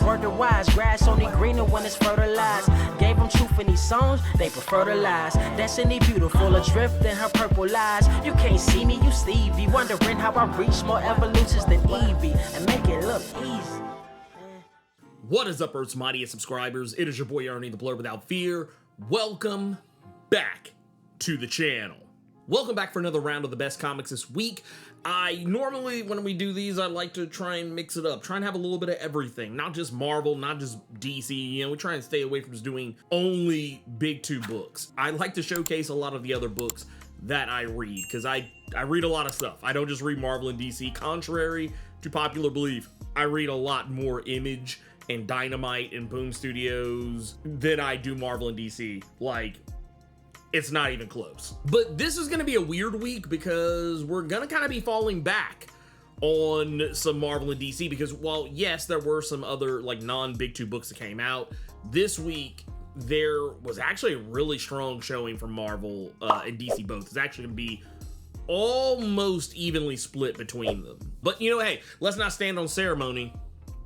word to wise. Grass only greener when it's fertilized. Gave them truth in these songs, they prefer to lies. Destiny beautiful, adrift in her purple lies. You can't see me, you Stevie. Wondering how I reach more evolutions than Evie and make it look easy. What is up, Earth's mightiest subscribers? It is your boy Ernie, the Blerd Without Fear. Welcome back to the channel. Welcome back for another round of the best comics this week. I normally, when we do these, I like to try and mix it up, try and have a little bit of everything, not just Marvel, not just DC, you know, we try and stay away from just doing only big two books. I like to showcase a lot of the other books that I read, because I read a lot of stuff. I don't just read Marvel and DC. Contrary to popular belief, I read a lot more Image and Dynamite and Boom Studios than I do Marvel and DC. Like, it's not even close. But this is gonna be a weird week because we're gonna kind of be falling back on some Marvel and DC, because while yes, there were some other like non-big two books that came out this week, there was actually a really strong showing from Marvel and DC both. It's actually gonna be almost evenly split between them. But you know, hey, let's not stand on ceremony.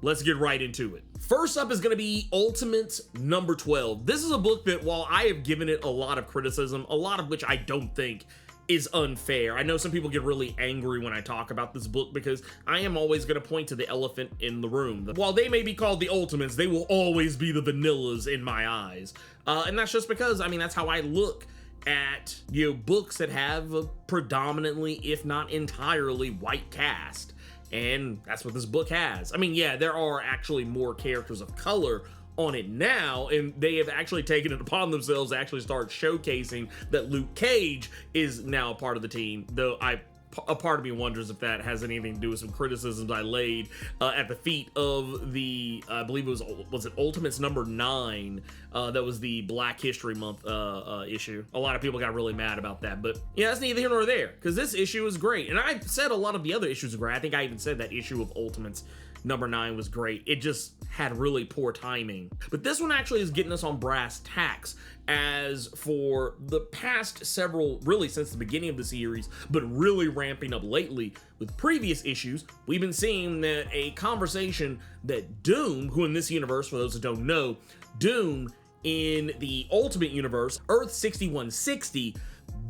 Let's get right into it. First up is going to be Ultimates number 12. This is a book that, while I have given it a lot of criticism, a lot of which I don't think is unfair. I know some people get really angry when I talk about this book because I am always going to point to the elephant in the room. While they may be called the Ultimates, they will always be the vanillas in my eyes. And that's just because, I mean, that's how I look at, you know, books that have a predominantly, if not entirely, white cast. And that's what this book has. I mean, yeah, there are actually more characters of color on it now, and they have actually taken it upon themselves to actually start showcasing that Luke Cage is now a part of the team, though a part of me wonders if that has anything to do with some criticisms I laid at the feet of the, I believe it was it Ultimates number 9, that was the Black History Month issue. A lot of people got really mad about that, but yeah, that's neither here nor there, because this issue is great, and I said a lot of the other issues are great. I think I even said that issue of Ultimates number 9 was great. It just had really poor timing. But this one actually is getting us on brass tacks, as for the past several, really since the beginning of the series, but really ramping up lately with previous issues, we've been seeing that a conversation that Doom, who in this universe, for those who don't know, Doom in the Ultimate Universe, Earth 6160,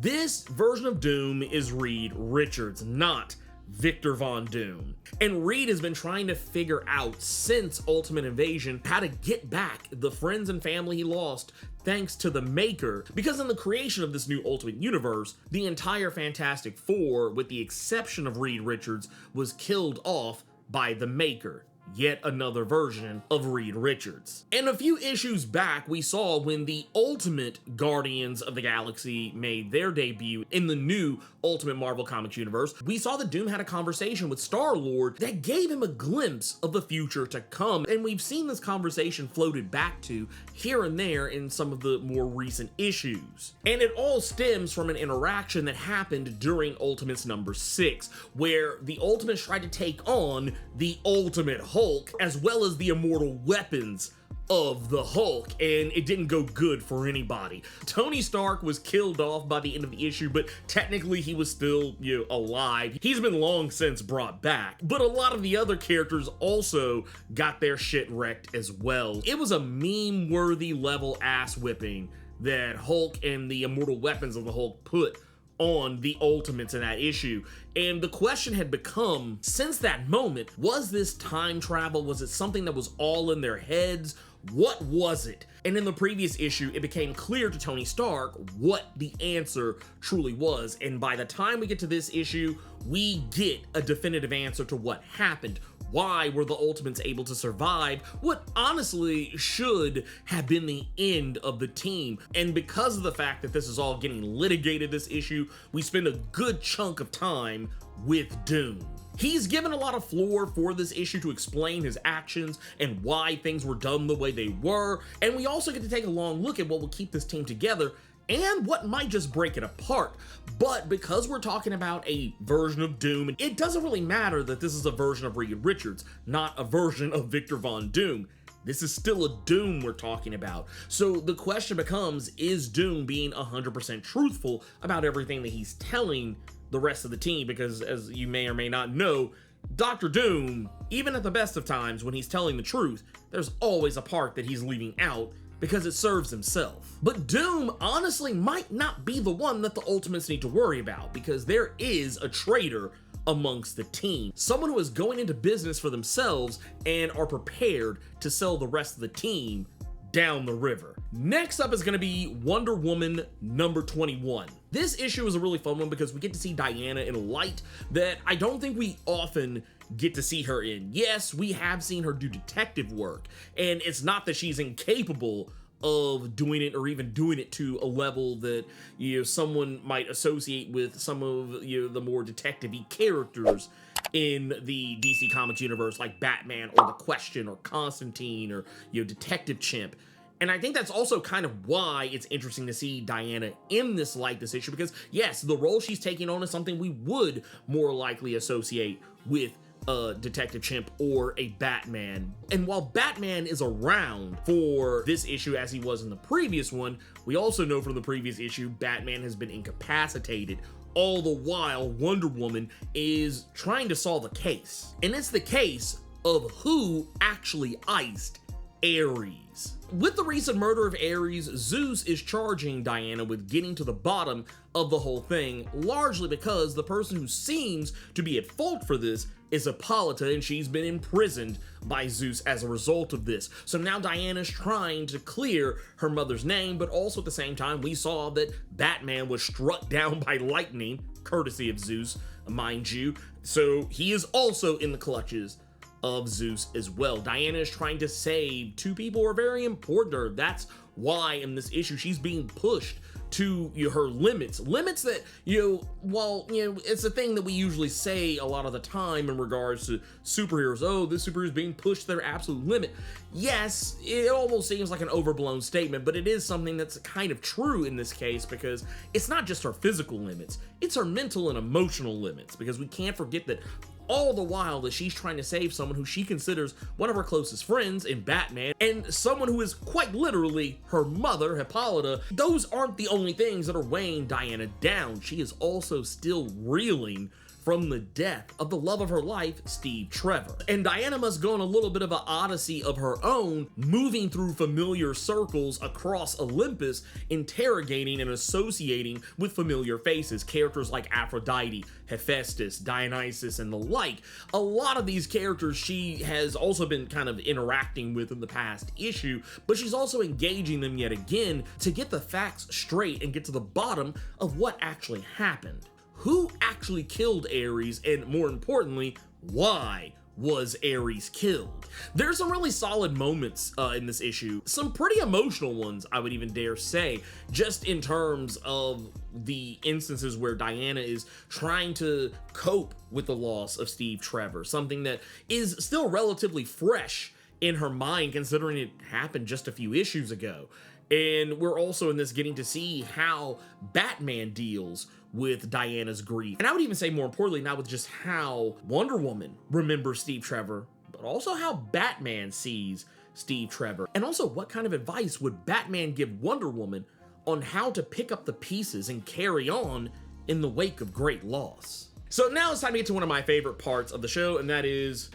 this version of Doom is Reed Richards, not Victor Von Doom. And Reed has been trying to figure out since Ultimate Invasion how to get back the friends and family he lost thanks to the Maker, because in the creation of this new Ultimate Universe, the entire Fantastic Four, with the exception of Reed Richards, was killed off by the Maker. Yet another version of Reed Richards. And a few issues back, we saw when the Ultimate Guardians of the Galaxy made their debut in the new Ultimate Marvel Comics universe, we saw that Doom had a conversation with Star-Lord that gave him a glimpse of the future to come, and we've seen this conversation floated back to here and there in some of the more recent issues. And it all stems from an interaction that happened during Ultimates number 6, where the Ultimates tried to take on the Ultimate Hulk, as well as the immortal weapons of the Hulk, and it didn't go good for anybody. Tony Stark was killed off by the end of the issue, but technically he was still, you know, alive. He's been long since brought back, but a lot of the other characters also got their shit wrecked as well. It was a meme-worthy level ass whipping that Hulk and the immortal weapons of the Hulk put on the Ultimates in that issue. And the question had become, since that moment, was this time travel? Was it something that was all in their heads? What was it? And in the previous issue, it became clear to Tony Stark what the answer truly was. And by the time we get to this issue, we get a definitive answer to what happened. Why were the Ultimates able to survive what honestly should have been the end of the team? And because of the fact that this is all getting litigated this issue, we spend a good chunk of time with Doom. He's given a lot of floor for this issue to explain his actions and why things were done the way they were, and we also get to take a long look at what will keep this team together and what might just break it apart. But because we're talking about a version of Doom, it doesn't really matter that this is a version of Reed Richards, not a version of Victor Von Doom. This is still a Doom we're talking about. So the question becomes, is Doom being 100% truthful about everything that he's telling the rest of the team? Because as you may or may not know, Dr. Doom, even at the best of times when he's telling the truth, there's always a part that he's leaving out because it serves himself. But Doom honestly might not be the one that the Ultimates need to worry about, because there is a traitor amongst the team. Someone who is going into business for themselves and are prepared to sell the rest of the team down the river. Next up is going to be Wonder Woman number 21. This issue is a really fun one because we get to see Diana in a light that I don't think we often get to see her in. Yes, we have seen her do detective work, and it's not that she's incapable of doing it or even doing it to a level that, you know, someone might associate with some of, you know, the more detective-y characters in the DC Comics universe, like Batman or The Question or Constantine or, you know, Detective Chimp. And I think that's also kind of why it's interesting to see Diana in this light, this issue, because yes, the role she's taking on is something we would more likely associate with a Detective Chimp or a Batman. And while Batman is around for this issue as he was in the previous one, we also know from the previous issue Batman has been incapacitated. All the while, Wonder Woman is trying to solve a case. And it's the case of who actually iced Ares. With the recent murder of Ares, Zeus is charging Diana with getting to the bottom of the whole thing, largely because the person who seems to be at fault for this is Hippolyta, and she's been imprisoned by Zeus as a result of this. So now Diana's trying to clear her mother's name, but also at the same time, we saw that Batman was struck down by lightning, courtesy of Zeus, mind you. So he is also in the clutches of Zeus as well. Diana is trying to save two people who are very important to her. That's why in this issue she's being pushed to, you know, her limits that, you know, while, you know, it's a thing that we usually say a lot of the time in regards to superheroes. Oh, this superhero is being pushed to their absolute limit. Yes, it almost seems like an overblown statement, but it is something that's kind of true in this case, because it's not just her physical limits, it's her mental and emotional limits, because we can't forget that all the while that she's trying to save someone who she considers one of her closest friends in Batman, and someone who is quite literally her mother, Hippolyta. Those aren't the only things that are weighing Diana down. She is also still reeling from the death of the love of her life, Steve Trevor. And Diana must go on a little bit of an odyssey of her own, moving through familiar circles across Olympus, interrogating and associating with familiar faces, characters like Aphrodite, Hephaestus, Dionysus, and the like. A lot of these characters she has also been kind of interacting with in the past issue, but she's also engaging them yet again to get the facts straight and get to the bottom of what actually happened. Who actually killed Ares, and more importantly, why was Ares killed? There's some really solid moments in this issue, some pretty emotional ones, I would even dare say, just in terms of the instances where Diana is trying to cope with the loss of Steve Trevor, something that is still relatively fresh in her mind considering it happened just a few issues ago. And we're also in this getting to see how Batman deals with Diana's grief. And I would even say more importantly, not with just how Wonder Woman remembers Steve Trevor, but also how Batman sees Steve Trevor. And also, what kind of advice would Batman give Wonder Woman on how to pick up the pieces and carry on in the wake of great loss? So now it's time to get to one of my favorite parts of the show, and that is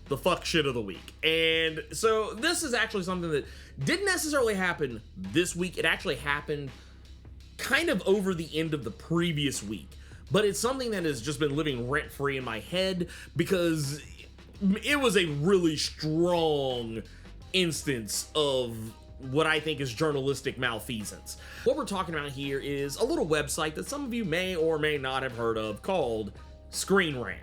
the fuck shit of the week. And so this is actually something that didn't necessarily happen this week. It actually happened kind of over the end of the previous week, but it's something that has just been living rent-free in my head because it was a really strong instance of what I think is journalistic malfeasance. What we're talking about here is a little website that some of you may or may not have heard of called Screen Rant.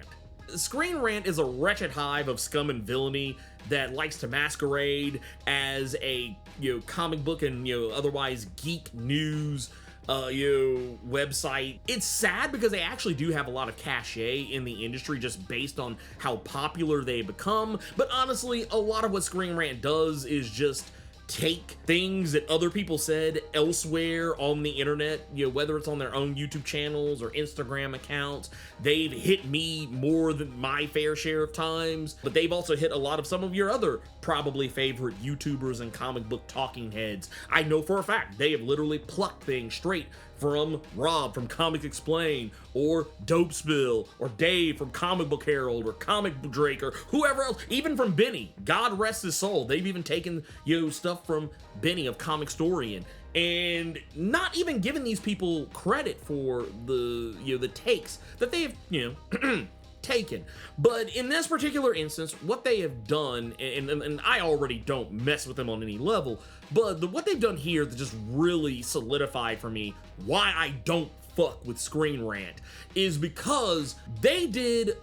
Screen Rant is a wretched hive of scum and villainy that likes to masquerade as a, you know, comic book and, you know, otherwise geek news website. It's sad because they actually do have a lot of cachet in the industry just based on how popular they become, but honestly, a lot of what Screen Rant does is just take things that other people said elsewhere on the internet, whether it's on their own YouTube channels or Instagram accounts. They've hit me more than my fair share of times, but they've also hit a lot of some of your other probably favorite YouTubers and comic book talking heads. I know for a fact they have literally plucked things straight from Rob from Comics Explain, or Dope Spill, or Dave from Comic Book Herald, or Comic Book Drake, or whoever else, even from Benny. God rest his soul. They've even taken, stuff from Benny of Comicstorian, and not even giving these people credit for the takes that they have, taken. But in this particular instance, what they have done, and I already don't mess with them on any level, but what they've done here that just really solidified for me why I don't fuck with Screen Rant is because they did,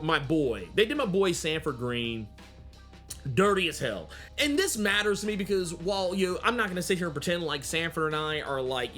my boy Sanford Green dirty as hell. And this matters to me because while, I'm not gonna sit here and pretend like Sanford and I are like,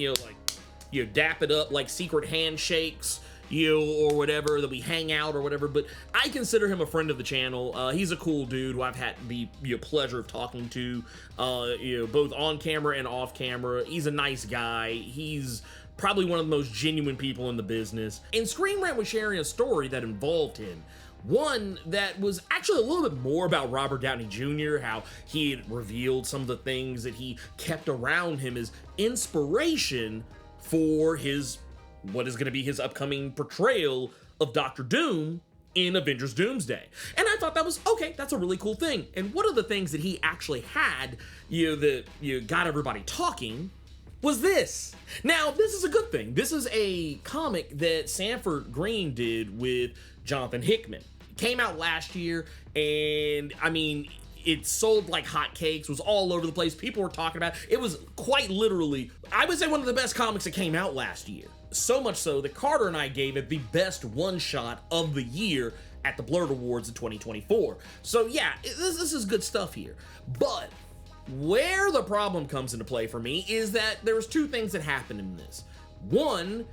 dap it up like secret handshakes, or whatever, that we hang out or whatever, but I consider him a friend of the channel. He's a cool dude who I've had the pleasure of talking to, both on camera and off camera. He's a nice guy. He's probably one of the most genuine people in the business. And Screen Rant was sharing a story that involved him. One that was actually a little bit more about Robert Downey Jr., how he had revealed some of the things that he kept around him as inspiration for what is going to be his upcoming portrayal of Doctor Doom in Avengers Doomsday. And I thought that was, okay, that's a really cool thing. And one of the things that he actually had, that got everybody talking was this. Now, this is a good thing. This is a comic that Sanford Green did with Jonathan Hickman. It came out last year, and I mean, it sold like hotcakes, was all over the place. People were talking about it. It was quite literally, I would say, one of the best comics that came out last year. So much so that Carter and I gave it the best one-shot of the year at the Blerd Awards in 2024. So yeah, this is good stuff here. But where the problem comes into play for me is that there's two things that happened in this. One,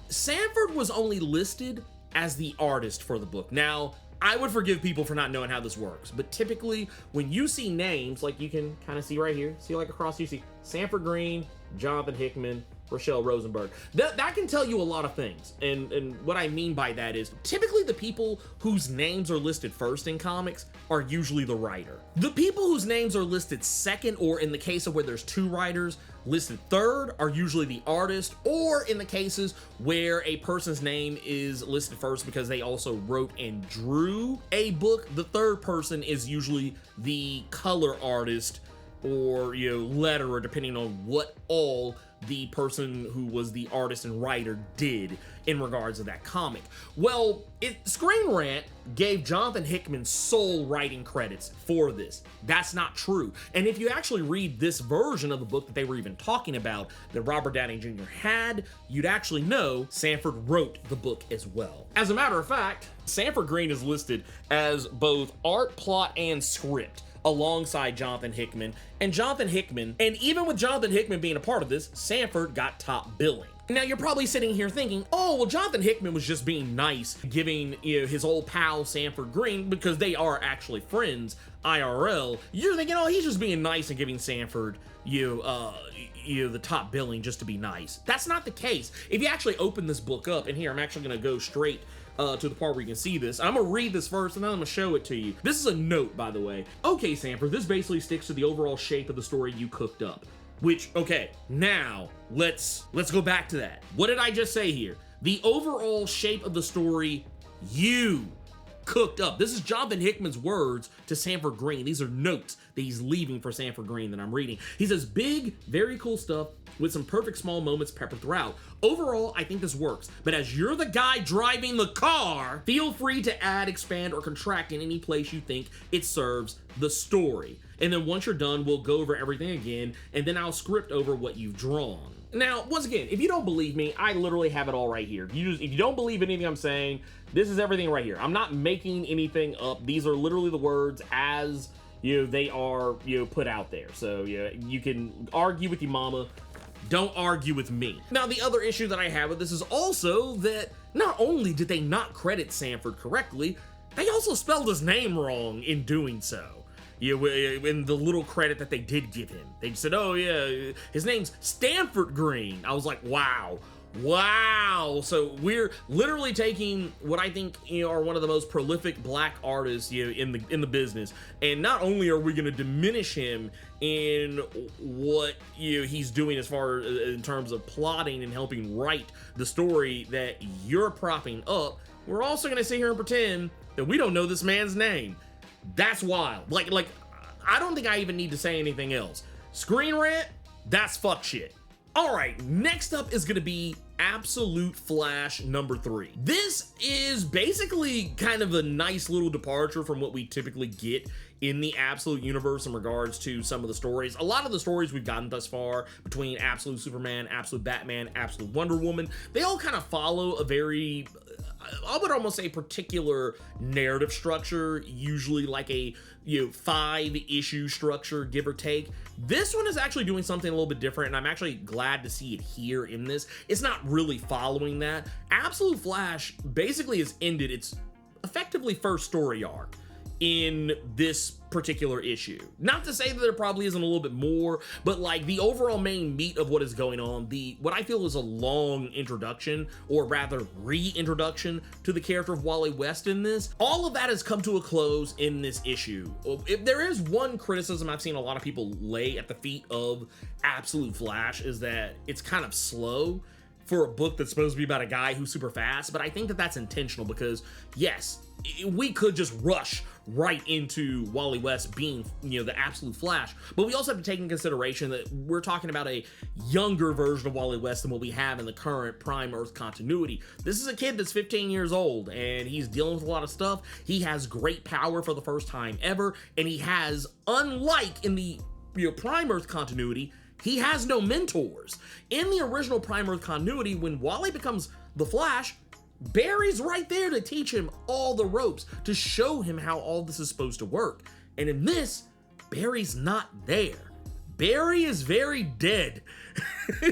Sanford was only listed as the artist for the book. Now, I would forgive people for not knowing how this works, but typically when you see names, like you can kind of see right here, see like across, you see Sanford Green, Jonathan Hickman, Rochelle Rosenberg. That can tell you a lot of things. And what I mean by that is typically the people whose names are listed first in comics are usually the writer. The people whose names are listed second, or in the case of where there's two writers, listed third, are usually the artist, or in the cases where a person's name is listed first because they also wrote and drew a book, the third person is usually the color artist or letterer, depending on what all the person who was the artist and writer did in regards to that comic. Well, Screen Rant gave Jonathan Hickman sole writing credits for this. That's not true. And if you actually read this version of the book that they were even talking about that Robert Downey Jr. had, you'd actually know Sanford wrote the book as well. As a matter of fact, Sanford Green is listed as both art, plot, and script alongside Jonathan Hickman. And even with Jonathan Hickman being a part of this, Sanford got top billing. Now you're probably sitting here thinking, oh, well, Jonathan Hickman was just being nice, giving his old pal Sanford Green, because they are actually friends IRL. You're thinking, oh, he's just being nice and giving Sanford the top billing just to be nice. That's not the case. If you actually open this book up, and here I'm actually going to go straight to the part where you can see this. I'm gonna read this first and then I'm gonna show it to you. This is a note, by the way. Okay, Sanford, this basically sticks to the overall shape of the story you cooked up. Which, okay, now let's go back to that. What did I just say here? The overall shape of the story you cooked up. This is Jonathan Hickman's words to Sanford Green. These are notes that he's leaving for Sanford Green that I'm reading. He says, big, very cool stuff with some perfect small moments peppered throughout. Overall, I think this works, but as you're the guy driving the car, feel free to add, expand, or contract in any place you think it serves the story. And then once you're done, we'll go over everything again, and then I'll script over what you've drawn. Now, once again, if you don't believe me, I literally have it all right here. If you don't believe anything I'm saying, this is everything right here. I'm not making anything up. These are literally the words as they are put out there. So you can argue with your mama. Don't argue with me. Now, the other issue that I have with this is also that not only did they not credit Sanford correctly, they also spelled his name wrong in doing so. in the little credit that they did give him. They said, oh yeah, his name's Stanford Green. I was like, wow. So we're literally taking what I think are one of the most prolific black artists in the business, and not only are we going to diminish him in what he's doing as far in terms of plotting and helping write the story that you're propping up, we're also going to sit here and pretend that we don't know this man's name. That's wild. Like I don't think I even need to say anything else. Screen Rant, that's fuck shit. All right, next up is gonna be Absolute Flash number 3. This is basically kind of a nice little departure from what we typically get in the Absolute universe in regards to some of the stories. A lot of the stories we've gotten thus far between Absolute Superman, Absolute Batman, Absolute Wonder Woman, they all kind of follow a very, I would almost say, particular narrative structure, usually like a 5-issue structure, give or take. This one is actually doing something a little bit different, and I'm actually glad to see it here in this. It's not really following that. Absolute Flash basically has ended its effectively first story arc in this particular issue. Not to say that there probably isn't a little bit more, but like the overall main meat of what is going on, what I feel is a long introduction, or rather reintroduction to the character of Wally West in this, all of that has come to a close in this issue. If there is one criticism I've seen a lot of people lay at the feet of Absolute Flash, is that it's kind of slow for a book that's supposed to be about a guy who's super fast, but I think that that's intentional because, yes, we could just rush right into Wally West being, the Absolute Flash, but we also have to take into consideration that we're talking about a younger version of Wally West than what we have in the current Prime Earth continuity. This is a kid that's 15 years old, and he's dealing with a lot of stuff. He has great power for the first time ever, and he has, unlike in the Prime Earth continuity, he has no mentors. In the original Prime Earth continuity, when Wally becomes the Flash, Barry's right there to teach him all the ropes, to show him how all this is supposed to work. And in this, Barry's not there. Barry is very dead.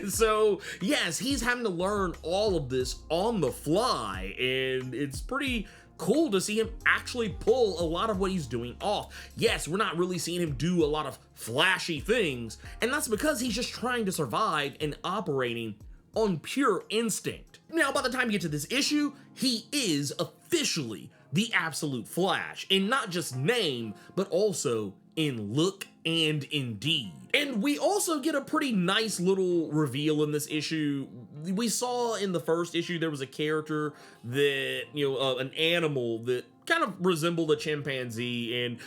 So, yes, he's having to learn all of this on the fly, and it's pretty cool to see him actually pull a lot of what he's doing off. Yes, we're not really seeing him do a lot of flashy things, and that's because he's just trying to survive and operating on pure instinct. Now, by the time you get to this issue, he is officially the Absolute Flash, in not just name, but also in look and in deed. And we also get a pretty nice little reveal in this issue. We saw in the first issue there was a character that, an animal that kind of resembled a chimpanzee, and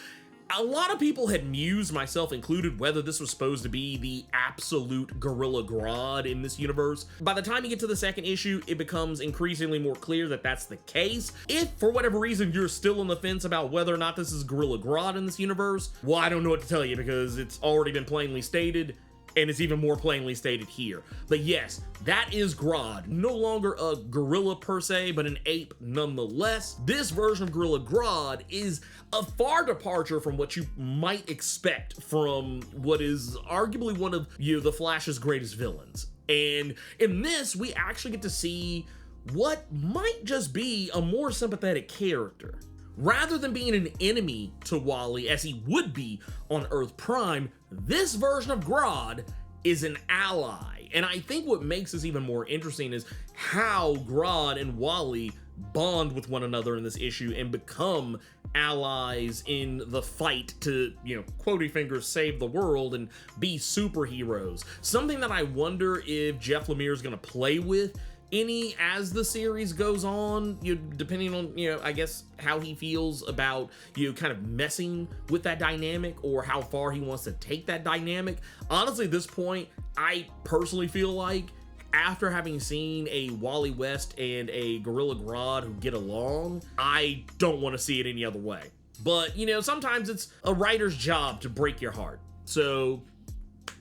a lot of people had mused, myself included, whether this was supposed to be the absolute gorilla Grodd in this universe. By the time you get to the second issue, it becomes increasingly more clear that that's the case. If, for whatever reason, you're still on the fence about whether or not this is Gorilla Grodd in this universe, well, I don't know what to tell you, because it's already been plainly stated, and it's even more plainly stated here. But yes, that is Grodd. No longer a gorilla per se, but an ape nonetheless. This version of Gorilla Grodd is a far departure from what you might expect from what is arguably one of the Flash's greatest villains. And in this, we actually get to see what might just be a more sympathetic character. Rather than being an enemy to Wally, as he would be on Earth Prime, this version of Grodd is an ally. And I think what makes this even more interesting is how Grodd and Wally bond with one another in this issue and become allies in the fight to, quotey fingers, save the world and be superheroes. Something that I wonder if Jeff Lemire is going to play with any as the series goes on, depending on, I guess how he feels about, kind of messing with that dynamic, or how far he wants to take that dynamic. Honestly, at this point, I personally feel like, after having seen a Wally West and a Gorilla Grodd who get along, I don't want to see it any other way. But, sometimes it's a writer's job to break your heart. So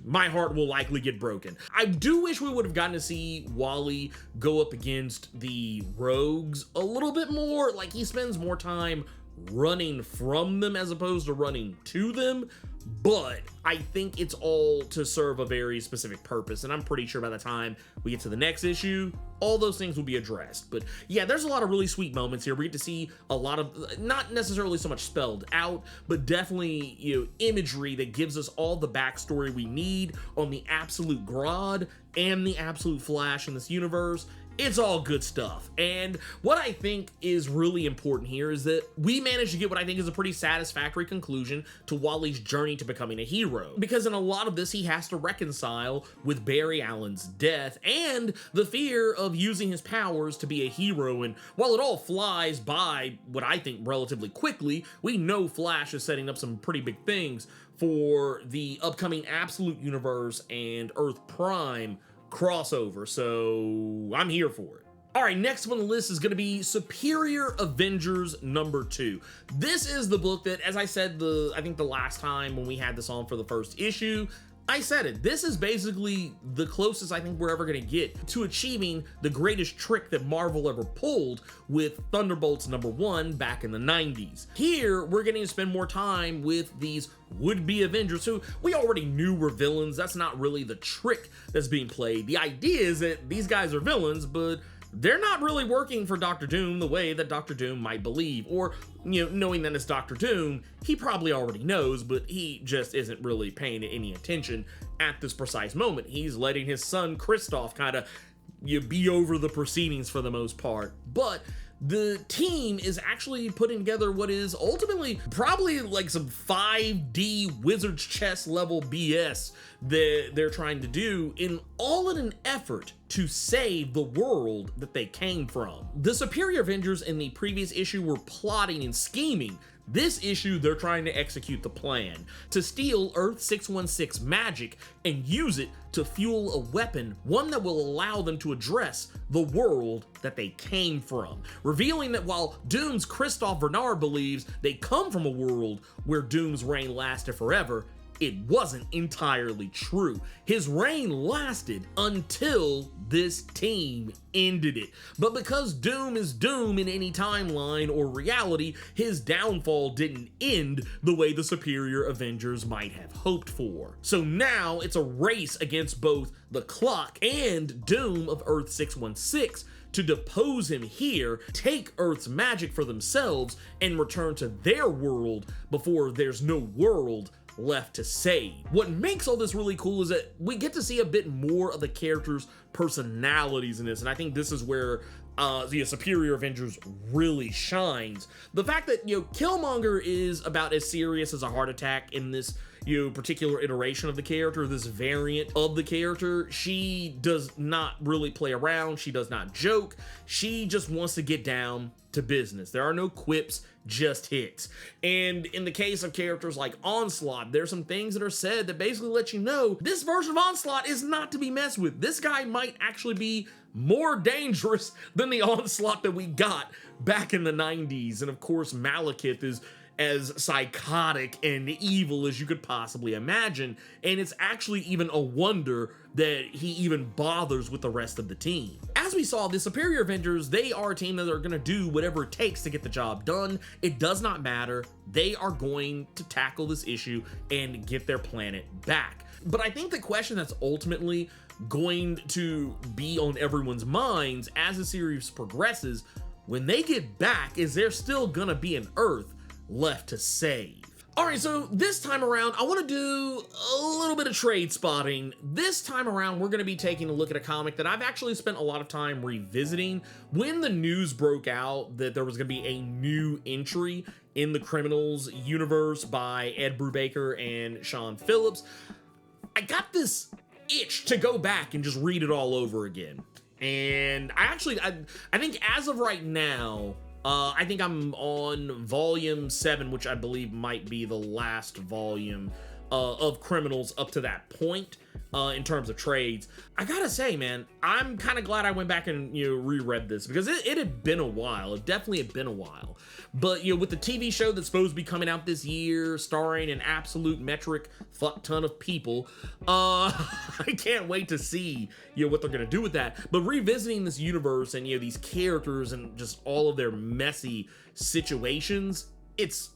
my heart will likely get broken. I do wish we would have gotten to see Wally go up against the rogues a little bit more. Like, he spends more time running from them as opposed to running to them. but I think it's all to serve a very specific purpose, and I'm pretty sure by the time we get to the next issue, all those things will be addressed. But yeah, there's a lot of really sweet moments here. We get to see a lot of, not necessarily so much spelled out, but definitely, you know, imagery that gives us all the backstory we need on the absolute Grodd and the absolute Flash in this universe. It's all good stuff. And what I think is really important here is that we managed to get what I think is a pretty satisfactory conclusion to Wally's journey to becoming a hero. Because in a lot of this, he has to reconcile with Barry Allen's death and the fear of using his powers to be a hero. And while it all flies by what I think relatively quickly, we know Flash is setting up some pretty big things for the upcoming Absolute Universe and Earth Prime crossover, so I'm here for it. All right, next on the list is going to be Superior Avengers #2. This is the book that, as I said, I think the last time when we had this on for the first issue, I said it. This is basically the closest I think we're ever going to get to achieving the greatest trick that Marvel ever pulled with Thunderbolts #1 back in the 90s. Here, we're getting to spend more time with these would-be Avengers who we already knew were villains. That's not really the trick that's being played. The idea is that these guys are villains, but they're not really working for Doctor Doom the way that Doctor Doom might believe, or, you know, knowing that it's Doctor Doom, he probably already knows, but he just isn't really paying any attention at this precise moment. He's letting his son Kristoff kind of be over the proceedings for the most part. But the team is actually putting together what is ultimately probably like some 5D Wizard's Chess level BS that they're trying to do, in an effort to save the world that they came from. The Superior Avengers in the previous issue were plotting and scheming. This issue, they're trying to execute the plan to steal Earth 616 magic and use it to fuel a weapon, one that will allow them to address the world that they came from, revealing that while Doom's Christophe Bernard believes they come from a world where Doom's reign lasted forever, it wasn't entirely true. His reign lasted until this team ended it. But because Doom is Doom in any timeline or reality, his downfall didn't end the way the Superior Avengers might have hoped for. So now it's a race against both the clock and Doom of Earth 616 to depose him here, take Earth's magic for themselves, and return to their world before there's no world left to save. What makes all this really cool is that we get to see a bit more of the characters' personalities in this, and I think this is where the Superior Avengers really shines. The fact that, you know, Killmonger is about as serious as a heart attack in this, you know, particular iteration of the character, this variant of the character. She does not really play around. She does not joke. She just wants to get down to business. There are no quips, just hits. And in the case of characters like Onslaught, there's some things that are said that basically let you know this version of Onslaught is not to be messed with. This guy might actually be more dangerous than the Onslaught that we got back in the 90s. And of course, Malekith is as psychotic and evil as you could possibly imagine, and it's actually even a wonder that he even bothers with the rest of the team. As we saw, the Superior Avengers, they are a team that are going to do whatever it takes to get the job done. It does not matter. They are going to tackle this issue and get their planet back. But I think the question that's ultimately going to be on everyone's minds as the series progresses, when they get back, is there still gonna be an Earth left to save? All right, so this time around, I want to do a little bit of trade spotting. This time around, we're going to be taking a look at a comic that I've actually spent a lot of time revisiting. When the news broke out that there was going to be a new entry in the Criminals universe by Ed Brubaker and Sean Phillips, I got this itch to go back and just read it all over again. And I think as of right now, I think I'm on volume 7, which I believe might be the last volume of Criminals up to that point in terms of trades. I gotta say, man, I'm kind of glad I went back and, you know, reread this, because it had been a while. It definitely had been a while. But, you know, with the TV show that's supposed to be coming out this year, starring an absolute metric fuck ton of people, I can't wait to see, you know, what they're gonna do with that. But revisiting this universe and, you know, these characters and just all of their messy situations, it's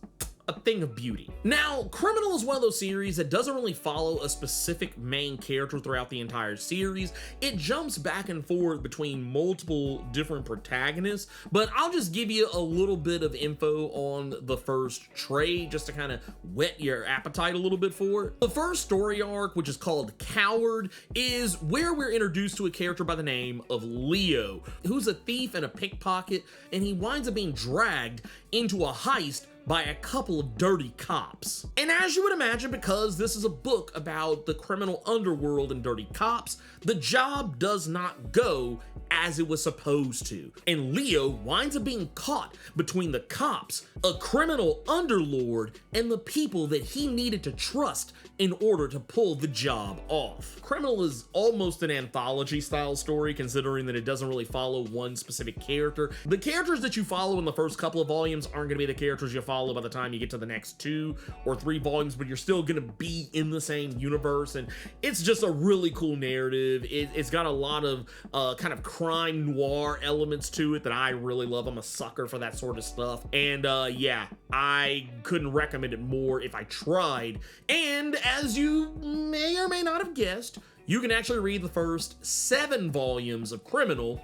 a thing of beauty. Now, Criminal is one of those series that doesn't really follow a specific main character throughout the entire series. It jumps back and forth between multiple different protagonists, but I'll just give you a little bit of info on the first trade just to kind of whet your appetite a little bit for it. The first story arc, which is called Coward, is where we're introduced to a character by the name of Leo, who's a thief and a pickpocket, and he winds up being dragged into a heist by a couple of dirty cops. And as you would imagine, because this is a book about the criminal underworld and dirty cops, the job does not go as it was supposed to. And Leo winds up being caught between the cops, a criminal underlord, and the people that he needed to trust in order to pull the job off. Criminal is almost an anthology style story, considering that it doesn't really follow one specific character. The characters that you follow in the first couple of volumes aren't going to be the characters you follow by the time you get to the next 2 or 3 volumes, but you're still going to be in the same universe, and it's just a really cool narrative. It's got a lot of kind of crime noir elements to it that I really love. I'm a sucker for that sort of stuff, and yeah, I couldn't recommend it more if I tried. And as you may or may not have guessed, you can actually read the first 7 volumes of Criminal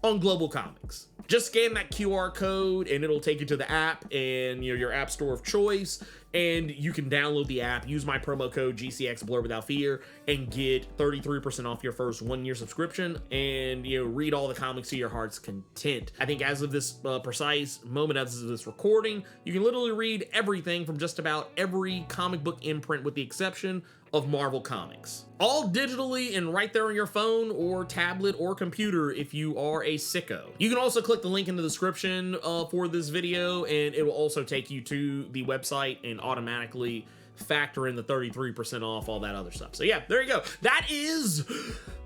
on Global Comics. Just scan that QR code and it'll take you to the app and your app store of choice, and you can download the app, use my promo code GCX Blerd Without Fear, and get 33% off your first 1-year subscription, and read all the comics to your heart's content. I think as of this precise moment, as of this recording, you can literally read everything from just about every comic book imprint with the exception of Marvel Comics. All digitally and right there on your phone or tablet or computer if you are a sicko. You can also click the link in the description for this video, and it will also take you to the website and automatically factor in the 33% off, all that other stuff. So yeah, there you go. That is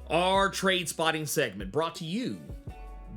our trade spotting segment, brought to you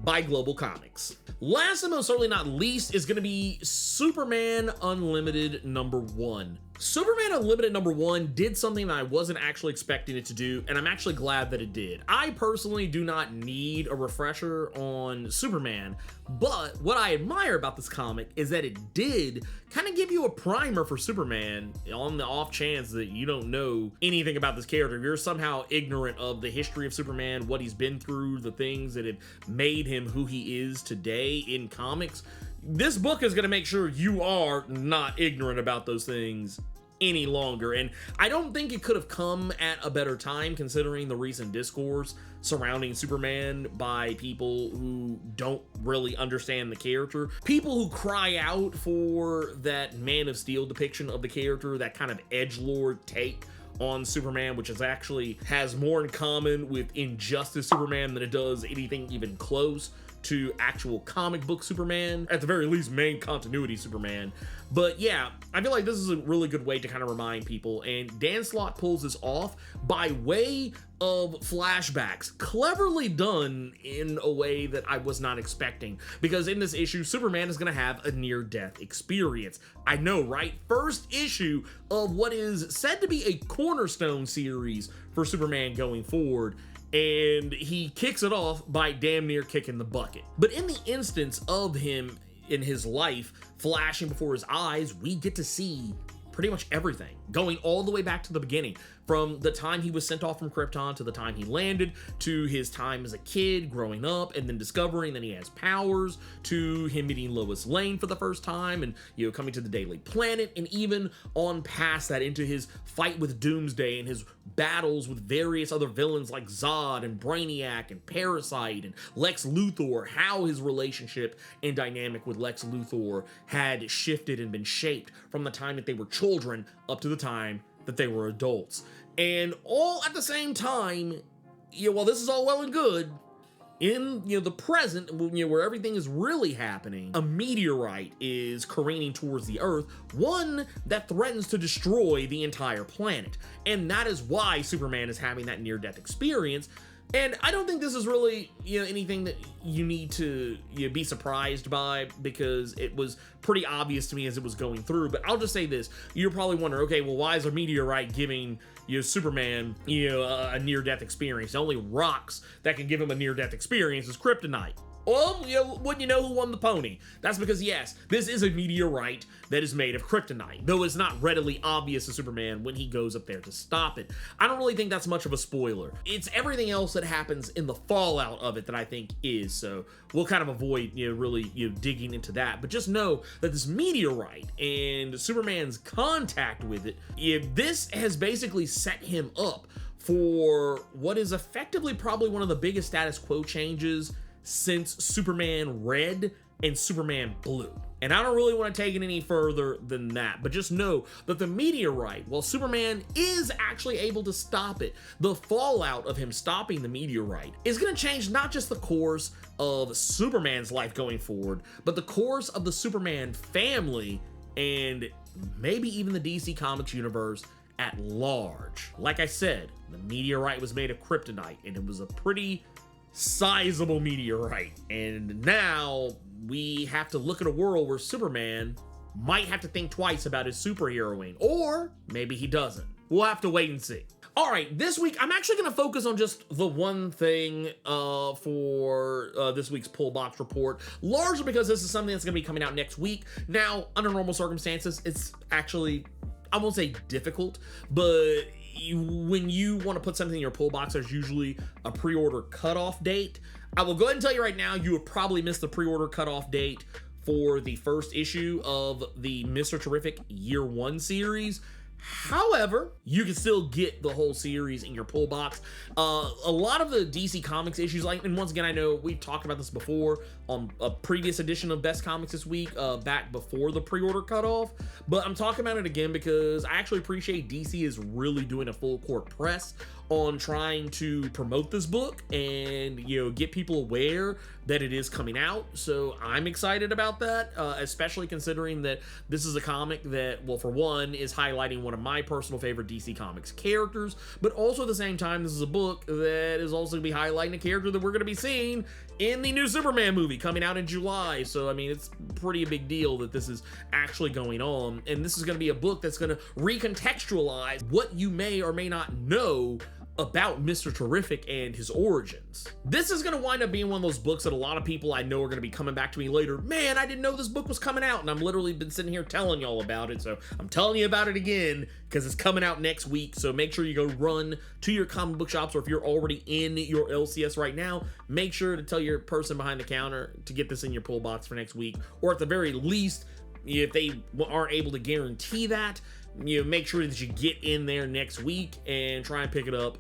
by Global Comics. Last and most certainly not least is going to be Superman Unlimited #1. Superman Unlimited #1 did something that I wasn't actually expecting it to do, and I'm actually glad that it did. I personally do not need a refresher on Superman, but what I admire about this comic is that it did kind of give you a primer for Superman on the off chance that you don't know anything about this character. If you're somehow ignorant of the history of Superman, what he's been through, the things that have made him who he is today in comics, this book is going to make sure you are not ignorant about those things any longer. And I don't think it could have come at a better time, considering the recent discourse surrounding Superman by people who don't really understand the character. People who cry out for that Man of Steel depiction of the character, that kind of edgelord take on Superman, which is actually has more in common with Injustice Superman than it does anything even close to actual comic book Superman, at the very least main continuity Superman. But yeah, I feel like this is a really good way to kind of remind people, and Dan Slott pulls this off by way of flashbacks, cleverly done in a way that I was not expecting, because in this issue, Superman is going to have a near-death experience. I know, right? First issue of what is said to be a cornerstone series for Superman going forward, and he kicks it off by damn near kicking the bucket. But in the instance of him in his life flashing before his eyes, we get to see pretty much everything, going all the way back to the beginning, from the time he was sent off from Krypton to the time he landed, to his time as a kid growing up and then discovering that he has powers, to him meeting Lois Lane for the first time and coming to the Daily Planet, and even on past that into his fight with Doomsday and his battles with various other villains like Zod and Brainiac and Parasite and Lex Luthor, how his relationship and dynamic with Lex Luthor had shifted and been shaped from the time that they were children up to the time that they were adults. And all at the same time, while this is all well and good, in the present, where everything is really happening, a meteorite is careening towards the Earth, one that threatens to destroy the entire planet. And that is why Superman is having that near-death experience. And I don't think this is really, anything that you need to be surprised by, because it was pretty obvious to me as it was going through. But I'll just say this. You're probably wondering, okay, well, why is a meteorite giving Superman, a near-death experience? The only rocks that can give him a near-death experience is kryptonite. Well, wouldn't you know who won the pony? That's because, yes, this is a meteorite that is made of kryptonite, though it's not readily obvious to Superman when he goes up there to stop it. I don't really think that's much of a spoiler. It's everything else that happens in the fallout of it that I think is, so we'll kind of avoid, really, digging into that. But just know that this meteorite and Superman's contact with it, this has basically set him up for what is effectively probably one of the biggest status quo changes since Superman Red and Superman Blue. And I don't really want to take it any further than that, but just know that the meteorite, while Superman is actually able to stop it, the fallout of him stopping the meteorite is going to change not just the course of Superman's life going forward, but the course of the Superman family and maybe even the DC Comics universe at large. Like I said, the meteorite was made of kryptonite, and it was a pretty sizable meteorite. And now we have to look at a world where Superman might have to think twice about his superheroing, or maybe he doesn't. We'll have to wait and see. All right, this week, I'm actually going to focus on just the one thing for this week's Pull Box Report, largely because this is something that's going to be coming out next week. Now, under normal circumstances, it's actually, I won't say difficult, but when you want to put something in your pull box, there's usually a pre-order cutoff date. I will go ahead and tell you right now, you would probably miss the pre-order cutoff date for the first issue of the Mr. Terrific Year 1 series. However, you can still get the whole series in your pull box. A lot of the DC Comics issues, and once again, I know we've talked about this before on a previous edition of Best Comics This Week, back before the pre-order cutoff, but I'm talking about it again because I actually appreciate DC is really doing a full court press on trying to promote this book and, get people aware that it is coming out. So I'm excited about that, especially considering that this is a comic that, well, for one, is highlighting one of my personal favorite DC Comics characters, but also at the same time, this is a book that is also going to be highlighting a character that we're going to be seeing in the new Superman movie coming out in July. So, I mean, it's pretty a big deal that this is actually going on, and this is going to be a book that's going to recontextualize what you may or may not know about Mr. Terrific and his origins. This is going to wind up being one of those books that a lot of people I know are going to be coming back to me later. Man, I didn't know this book was coming out, and I'm literally been sitting here telling y'all about it, so I'm telling you about it again because it's coming out next week. So make sure you go run to your comic book shops, or if you're already in your LCS right now, make sure to tell your person behind the counter to get this in your pull box for next week, or at the very least, if they aren't able to guarantee that, make sure that you get in there next week and try and pick it up,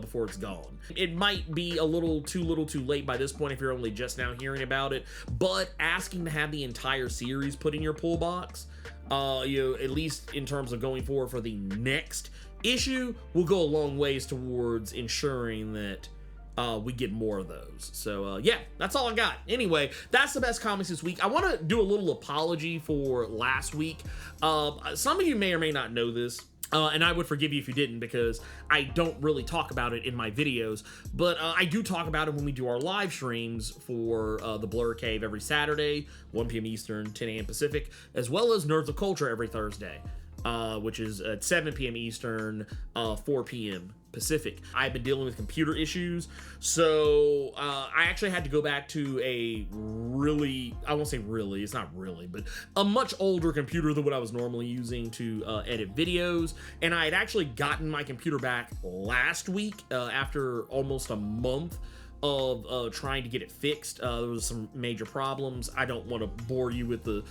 before it's gone. It might be a little too late by this point if you're only just now hearing about it, but asking to have the entire series put in your pull box, at least in terms of going forward for the next issue, will go a long ways towards ensuring that we get more of those. So yeah, that's all I got. Anyway, that's the best comics this week. I want to do a little apology for last week. Some of you may or may not know this, and I would forgive you if you didn't, because I don't really talk about it in my videos, but I do talk about it when we do our live streams for the Blerd Cave every Saturday, 1 p.m. Eastern, 10 a.m. Pacific, as well as Nerds of Culture every Thursday, which is at 7 p.m. Eastern, 4 p.m. Pacific. I've been dealing with computer issues, so I actually had to go back to a I won't say really, it's not really, but a much older computer than what I was normally using to edit videos, and I had actually gotten my computer back last week after almost a month of trying to get it fixed. There was some major problems. I don't want to bore you with the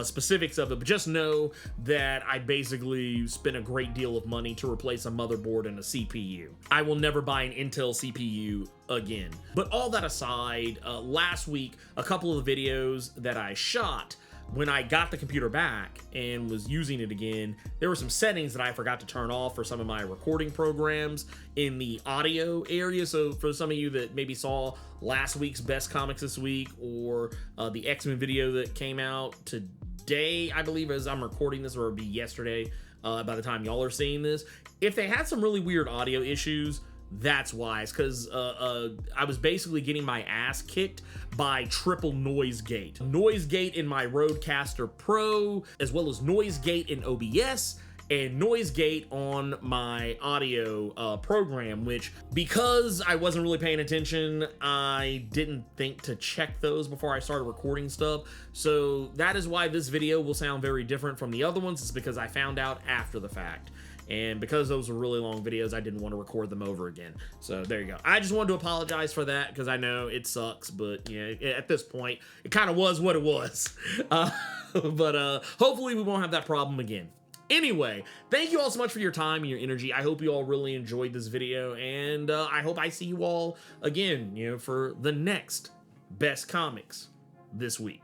specifics of it, but just know that I basically spent a great deal of money to replace a motherboard and a CPU. I will never buy an Intel CPU again. But all that aside, last week, a couple of the videos that I shot when I got the computer back and was using it again, there were some settings that I forgot to turn off for some of my recording programs in the audio area. So for some of you that maybe saw last week's Best Comics This Week, or the X-Men video that came out today, I believe, as I'm recording this, or it'll be yesterday by the time y'all are seeing this, if they had some really weird audio issues, that's why. It's because I was basically getting my ass kicked by triple noise gate. Noise gate in my Rodecaster Pro, as well as noise gate in OBS, and noise gate on my audio program, which, because I wasn't really paying attention, I didn't think to check those before I started recording stuff. So that is why this video will sound very different from the other ones. It's because I found out after the fact. And because those were really long videos, I didn't want to record them over again. So there you go. I just wanted to apologize for that because I know it sucks, but you know, at this point, it kind of was what it was. But hopefully we won't have that problem again. Anyway, thank you all so much for your time and your energy. I hope you all really enjoyed this video, and I hope I see you all again, you know, for the next best comics this week.